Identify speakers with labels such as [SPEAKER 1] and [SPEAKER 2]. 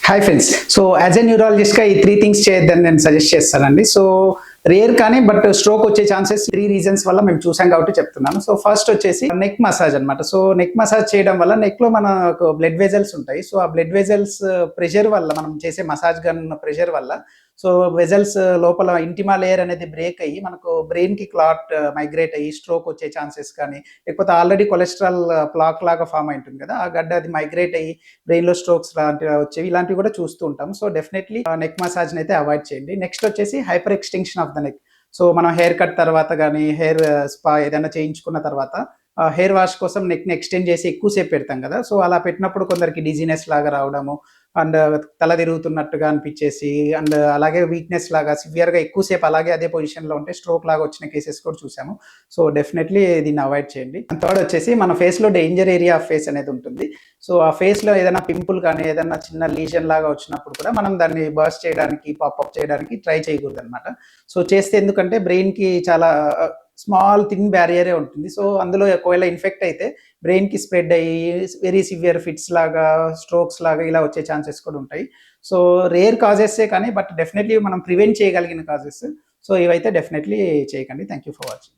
[SPEAKER 1] Hi friends. So as a న్యూరాలజిస్ట్గా ఈ three things చేయొద్దని నేను సజెస్ట్ చేస్తానండి. సో రేర్ కానీ బట్ స్ట్రోక్ వచ్చే ఛాన్సెస్ త్రీ రీజన్స్ వల్ల మేము చూసాం కాబట్టి చెప్తున్నాను. సో ఫస్ట్ వచ్చేసి నెక్ మసాజ్ అనమాట. సో నెక్ మసాజ్ చేయడం వల్ల నెక్ లో మనకు బ్లడ్ వెజల్స్ ఉంటాయి. సో ఆ బ్లడ్ వెజల్స్ ప్రెషర్ వల్ల మనం చేసే మసాజ్ గన్ ప్రెషర్ వల్ల సో వెజల్స్ లోపల ఇంటిమా లేయర్ అనేది బ్రేక్ అయ్యి మనకు బ్రెయిన్ కి క్లాట్ మైగ్రేట్ అయ్యి స్ట్రోక్ వచ్చే ఛాన్సెస్ కానీ, లేకపోతే ఆల్రెడీ కొలెస్ట్రాల్ ప్లాక్ లాగా ఫామ్ అయి ఉంటుంది కదా, ఆ గడ్డ అది మైగ్రేట్ అయ్యి బ్రెయిన్ లో స్ట్రోక్స్ లాంటివి వచ్చేవి, ఇలాంటివి కూడా చూస్తూ ఉంటాం. సో డెఫినెట్లీ నెక్ మసాజ్ అయితే అవాయిడ్ చేయండి. నెక్స్ట్ వచ్చేసి hyper extension of the neck. So మనం హెయిర్ కట్ తర్వాత కానీ హెయిర్ స్పా ఏదైనా చేయించుకున్న తర్వాత హెయిర్ వాష్ కోసం నెక్ని ఎక్స్టెండ్ చేసి ఎక్కువసేపు పెడతాం కదా. సో అలా పెట్టినప్పుడు కొందరికి డిజీనెస్ లాగా రావడము, అండ్ తల తిరుగుతున్నట్టుగా అనిపించేసి, అండ్ అలాగే వీక్నెస్ లాగా సివియర్గా ఎక్కువసేపు అలాగే అదే పొజిషన్లో ఉంటే స్ట్రోక్ లాగా వచ్చిన కేసెస్ కూడా చూసాము. సో డెఫినెట్లీ దీన్ని అవాయిడ్ చేయండి. అండ్ థర్డ్ వచ్చేసి మన ఫేస్లో డేంజర్ ఏరియా ఆఫ్ ఫేస్ అనేది ఉంటుంది. సో ఆ ఫేస్లో ఏదైనా పింపుల్ కానీ ఏదైనా చిన్న లీజన్ లాగా వచ్చినప్పుడు కూడా మనం దాన్ని బర్స్ట్ చేయడానికి పాపప్ చేయడానికి ట్రై చేయకూడదు అనమాట. సో చేస్తే ఎందుకంటే బ్రెయిన్కి చాలా స్మాల్ థిన్ బ్యారియరే ఉంటుంది. సో అందులో ఒకవేళ ఇన్ఫెక్ట్ అయితే బ్రెయిన్కి స్ప్రెడ్ అయ్యి వెరీ సివియర్ ఫిట్స్ లాగా స్ట్రోక్స్ లాగా ఇలా వచ్చే ఛాన్సెస్ కూడా ఉంటాయి. సో రేర్ కాజెస్సే కానీ బట్ డెఫినెట్లీ మనం ప్రివెంట్ చేయగలిగిన కాజెస్. సో ఇవైతే డెఫినెట్లీ చేయకండి. Thank you for watching.